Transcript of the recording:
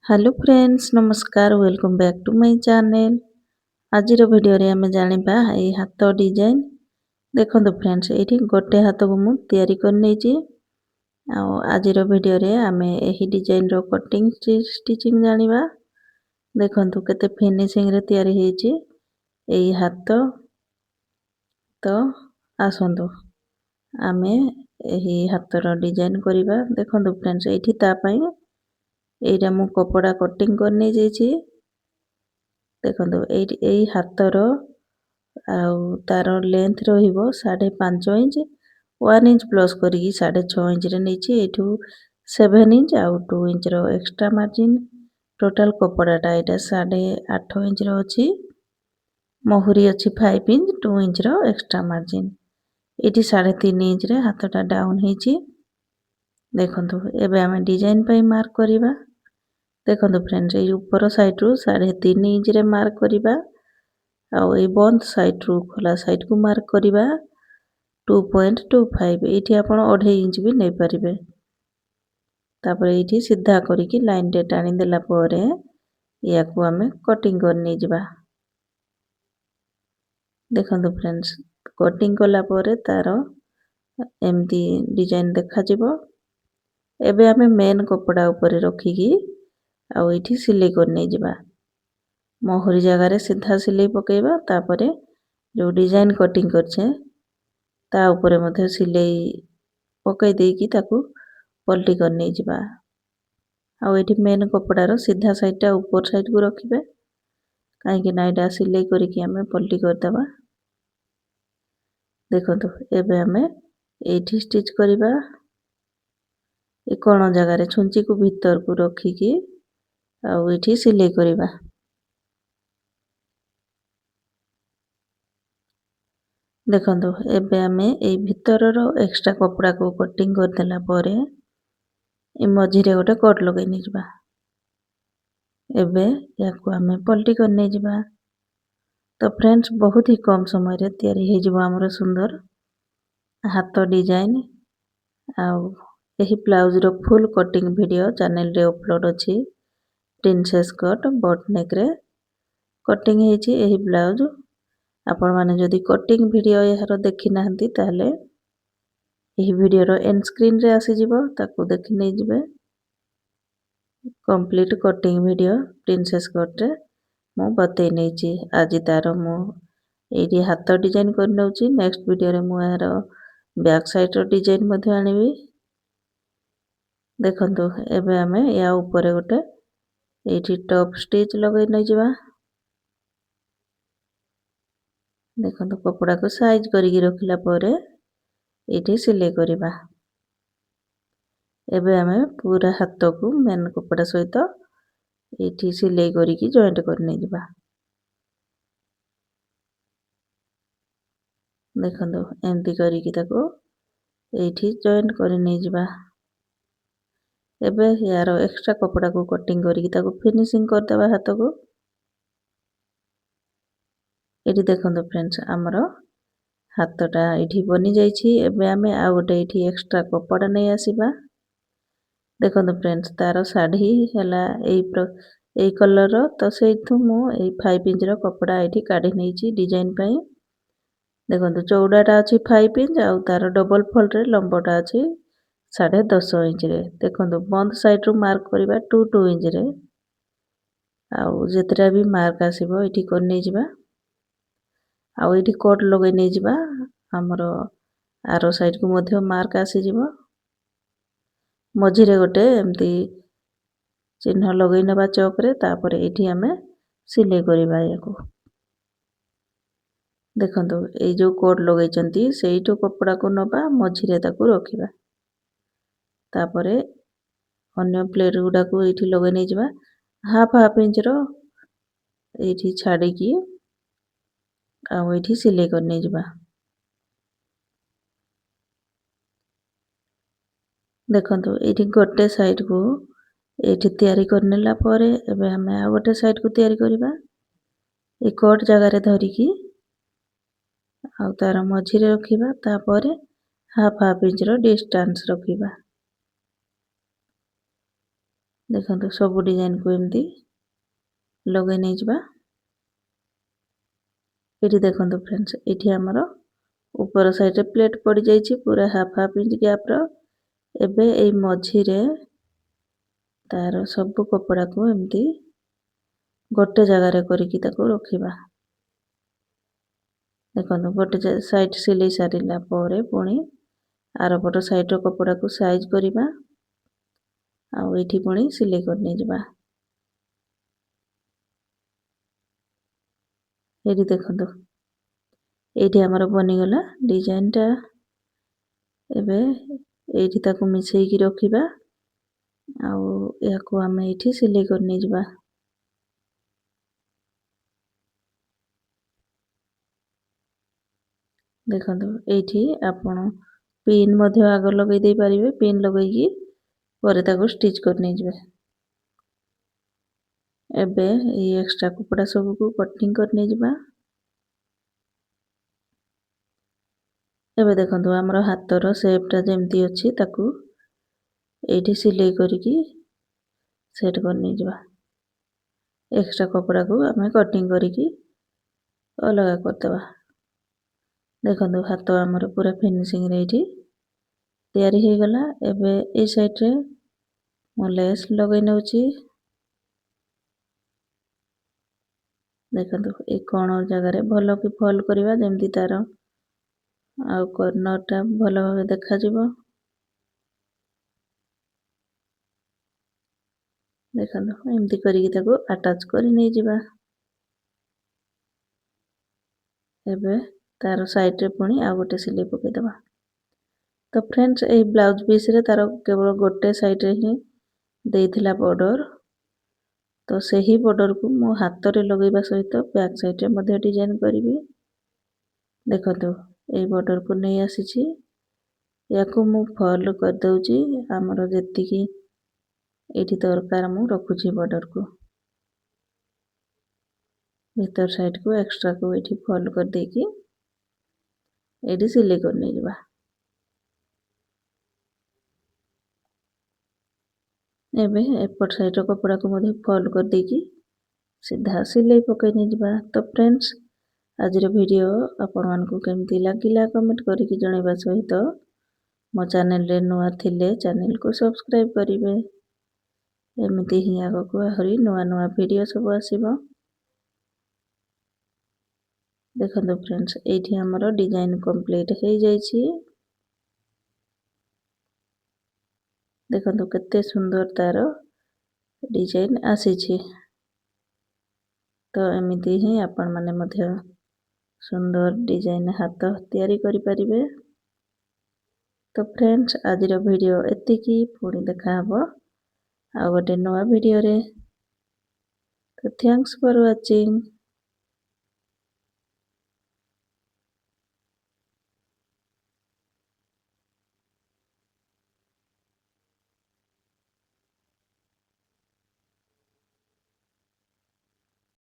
Hello friends नमस्कार welcome back to my channel. आजिर video रे आमे जानिबा ए हाथ डिजाइन। देखंतु फ्रेंड्स एठी गोटे हाथ को मु तयारी कर नेची। आ आजिर वीडियो रे आमे एही डिजाइन रो कटिंग स्टिचिंग जानिबा। देखंतु केते फिनिशिंग रे तयारी हेची एही हाथ। तो आसंतु आमे एही हाथ रो डिजाइन करिबा। देखंतु फ्रेंड्स एठी ता पई एइटा मु कपड़ा कटिंग करने जाइछि। देखंतु एई हाथर आउ तार लेंथ रहिबो 5.5 इंच 1 इंच प्लस करिकी 6.5 इंच रे नेछि। एठू 7 इंच आउ 2 इंच रो एक्स्ट्रा मार्जिन। टोटल कपड़ाटा एटा 8.5 इंच रो अछि। मोहरी अछि 5 इंच 2 इंच रो एक्स्ट्रा मार्जिन। एठी 3.5 इंच रे हाथटा डाउन हेछि। देखंतु एबे आमे डिजाइन पई मार्क करिबा। देखंतु फ्रेंड्स ए ऊपर साइड रु 3.5 इंच रे मार्क करिबा। आउ ए बंद साइड रु खोला साइड को मार्क करिबा 2.25। एठी आपण 2.5 इंच भी नै परिबे। तापर एठी सीधा करिकी लाइन रे टानी देला परे याकू हमें कटिंग कर नै जिबा। देखंतु फ्रेंड्स कटिंग कला परे तारो एमती डिजाइन देखा जिवो। एबे हमें मेन कपड़ा ऊपर रखिकी आउ एठी सिलाई कर नै जिबा। मोहरी जगह रे सीधा सिलाई पकेबा। तापरे जो डिजाइन कटिंग करछे ता ऊपर मध्ये सिलाई पकई देकी ताकू पलटी कर नै जिबा। आउ एठी मेन कपड़ा रो सीधा साइड टा ऊपर साइड को रखिबे। काहे कि ना एटा सिलाई करिकी हमें पलटी कर दबा। देखंतु एबे हमें एठी स्टिच करिबा। ए कोन जगह रे छुंची को भीतर को रखिकी आउ एठी सिलाई करिबा। देखंतु एबे हमें ए भीतर रो एक्स्ट्रा कपड़ा को कटिंग कर देला परे ए मझी रे गोटे कट लगै नै जिबा। एबे याकू हमें पलटी कर नै जिबा। तो फ्रेंड्स बहुत ही कम समय रे तयारी हे जिवो हमरो सुंदर हाथ डिजाइन। आउ एही ब्लाउज रो फुल कटिंग वीडियो चैनल रे अपलोड अछि। प्रिंसेस कट बॉट नेक रे कटिंग हेछि एही ब्लाउज। आपण माने जदी कटिंग वीडियो यार देखि नाहंती ताले एही वीडियो रो एंड स्क्रीन रे आसी जिवो ताकू देखि नै जिवे। Complete cutting video princess cut रे मु बतै नैछि। आजि तारो मु एठी हाथ डिजाइन कर नउछि। नेक्स्ट वीडियो रे मु यार बैक साइड रो डिजाइन मध्ये आनिबी। देखंतु एबे हमें या ऊपर गोटे एठी टॉप स्टिच लगै नै जिबा। देखंतु कपड़ा को साइज करिकी रखिला परे एठी सिलाई करिबा। एबे हमें पूरा हाथ को मेन कपड़ा सहित एठी सिलाई करिकी जॉइंट कर नै जिबा। देखंतु एंती करिकी ताको एठी जॉइंट कर नै जिबा। एबे यार एक्स्ट्रा कपड़ा को कटिंग करिकी ताको फिनिशिंग कर देबा हाथ को। एठी देखंतु फ्रेंड्स हमरो हाथटा एठी बनि जाइछि। एबे हमें आ गोटे एठी एक्स्ट्रा कपड़ा नै आसीबा। देखंतु फ्रेंड्स तारो साड़ी हला एई कलर रो तो सेइथु मु एई 5 इंच रो कपड़ा एठी काढी नैछि डिजाइन पई। देखंतु चौड़ाटा अछि 5 इंच आउ तारो डबल फोल्ड रे लंबटा अछि 10.5 इंच रे। देखंतु बंद साइड रो मार्क करिबा 2 इंच रे। आउ जेतरा भी मार्क आसीबो एठी कर नै जिबा। आउ एठी कट लगै नै जिबा। हमरो आरो साइड को मध्ये मार्क आसी जिवो। मझी रे गोटे एमती चिन्ह लगै नबा चौक रे। तापर एठी हमें सिलाई करिबा याको। देखंतु एई जो कोड लगैचंती सेइठो कपड़ा को नबा मझी रे ताको रखिबा। तापरे अन्य प्लेट गुडा को एठी लगै नै जिबा। हाफ इंच रो एठी छाडी की आउ एठी सिलाई कर नै जिबा। देखंतु एठी गोटे साइड को एठी तयारी करनेला परे एबे हमें आ गोटे साइड को तयारी करिबा। ए कट जगह रे धरिकी आउ तार मझी रे रखिबा। तापरे हाफ इंच रो डिस्टेंस रखिबा। ଦେଖନ୍ତୁ ସବୁ ଡିଜାଇନକୁ ଏମିତି ଲଗାଇ ନେଇଯିବା। ଏଠି ଦେଖନ୍ତୁ ଫ୍ରେଣ୍ଡସ୍, ଏଠି ଆମର ଉପର ସାଇଡ଼ରେ ପ୍ଲେଟ୍ ପଡ଼ିଯାଇଛି ପୁରା ହାଫ୍ ଇଞ୍ଚ ଗ୍ୟାପର। ଏବେ ଏଇ ମଝିରେ ତାର ସବୁ କପଡ଼ାକୁ ଏମିତି ଗୋଟେ ଜାଗାରେ କରିକି ତାକୁ ରଖିବା। ଦେଖନ୍ତୁ ଗୋଟେ ସାଇଡ଼ ସିଲେଇ ସାରିଲା ପରେ ପୁଣି ଆରପଟ ସାଇଡ଼ର କପଡ଼ାକୁ ସାଇଜ୍ କରିବା ଆଉ ଏଇଠି ପୁଣି ସିଲେଇ କରି ନେଇଯିବା। ଏଇଠି ଦେଖନ୍ତୁ, ଏଇଠି ଆମର ବନିଗଲା ଡିଜାଇନଟା। ଏବେ ଏଇଠି ତାକୁ ମିଶେଇକି ରଖିବା ଆଉ ଏହାକୁ ଆମେ ଏଇଠି ସିଲେଇ କରି ନେଇଯିବା। ଦେଖନ୍ତୁ ଏଇଠି ଆପଣ ପିନ୍ ମଧ୍ୟ ଆଗ ଲଗେଇ ଦେଇ ପାରିବେ। ପିନ୍ ଲଗେଇକି ପରେ ତାକୁ ଷ୍ଟିଚ୍ କରି ନେଇଯିବେ। ଏବେ ଏଇ ଏକ୍ସଟ୍ରା କପଡ଼ା ସବୁକୁ କଟିଂ କରି ନେଇଯିବା। ଏବେ ଦେଖନ୍ତୁ ଆମର ହାତର ସେପ୍ଟା ଯେମିତି ଅଛି ତାକୁ ଏଇଠି ସିଲେଇ କରିକି ସେଟ୍ କରି ନେଇଯିବା। ଏକ୍ସଟ୍ରା କପଡ଼ାକୁ ଆମେ କଟିଂ କରିକି ଅଲଗା କରିଦେବା। ଦେଖନ୍ତୁ ହାତ ଆମର ପୁରା ଫିନିସିଂରେ ଏଇଠି ତିଆରି ହେଇଗଲା। ଏବେ ଏଇ ସାଇଡ଼ରେ ମୁଁ ଲେସ୍ ଲଗାଇ ନେଉଛି। ଦେଖନ୍ତୁ ଏଇ କଣ ଜାଗାରେ ଭଲ କି ଫୋଲ୍ଡ କରିବା, ଯେମିତି ତାର ଆଉ କର୍ଣ୍ଣରଟା ଭଲ ଭାବେ ଦେଖାଯିବ। ଦେଖନ୍ତୁ ଏମିତି କରିକି ତାକୁ ଆଟାଚ୍ କରି ନେଇଯିବା। ଏବେ ତାର ସାଇଡ଼ରେ ପୁଣି ଆଉ ଗୋଟେ ସିଲେଇ ପକାଇଦେବା। ତ ଫ୍ରେଣ୍ଡସ୍, ଏହି ବ୍ଲାଉଜ୍ ପିସ୍ରେ ତାର କେବଳ ଗୋଟେ ସାଇଡ଼ରେ ହିଁ ଦେଇଥିଲା ବର୍ଡ଼ର। ତ ସେହି ବର୍ଡ଼ରକୁ ମୁଁ ହାତରେ ଲଗାଇବା ସହିତ ବ୍ୟାକ୍ ସାଇଡ଼ରେ ମଧ୍ୟ ଡିଜାଇନ୍ କରିବି। ଦେଖନ୍ତୁ ଏଇ ବର୍ଡ଼ରକୁ ନେଇ ଆସିଛି, ୟାକୁ ମୁଁ ଫୋଲ୍ଡ କରିଦେଉଛି। ଆମର ଯେତିକି ଏଇଠି ଦରକାର ମୁଁ ରଖୁଛି ବର୍ଡ଼ରକୁ। ଭିତର ସାଇଡ଼କୁ ଏକ୍ସଟ୍ରାକୁ ଏଇଠି ଫୋଲ୍ଡ କରିଦେଇକି ଏଇଠି ସିଲେଇ କରି ନେଇଯିବା। ଏବେ ଏପଟ ସାଇଡ଼ର କପଡ଼ାକୁ ମଧ୍ୟ ଫୋଲ୍ଡ କରିଦେଇକି ସିଧା ସିଲେଇ ପକାଇ ନେଇଯିବା। ତ ଫ୍ରେଣ୍ଡସ୍, ଆଜିର ଭିଡ଼ିଓ ଆପଣମାନଙ୍କୁ କେମିତି ଲାଗିଲା କମେଣ୍ଟ କରିକି ଜଣାଇବା ସହିତ ମୋ ଚ୍ୟାନେଲରେ ନୂଆ ଥିଲେ ଚ୍ୟାନେଲକୁ ସବସ୍କ୍ରାଇବ୍ କରିବେ। ଏମିତି ହିଁ ଆଗକୁ ଆହୁରି ନୂଆ ନୂଆ ଭିଡ଼ିଓ ସବୁ ଆସିବ। ଦେଖନ୍ତୁ ଫ୍ରେଣ୍ଡସ୍, ଏଇଠି ଆମର ଡିଜାଇନ୍ କମ୍ପ୍ଲିଟ୍ ହେଇଯାଇଛି। ଦେଖନ୍ତୁ କେତେ ସୁନ୍ଦର ତାର ଡିଜାଇନ୍ ଆସିଛି। ତ ଏମିତି ହିଁ ଆପଣମାନେ ମଧ୍ୟ ସୁନ୍ଦର ଡିଜାଇନ୍ ହାତ ତିଆରି କରିପାରିବେ। ତ ଫ୍ରେଣ୍ଡସ୍, ଆଜିର ଭିଡ଼ିଓ ଏତିକି। ପୁଣି ଦେଖାହବ ଆଉ ଗୋଟେ ନୂଆ ଭିଡ଼ିଓରେ। ତ ଥ୍ୟାଙ୍କ୍ସ ଫର୍ ୱାଚିଂ।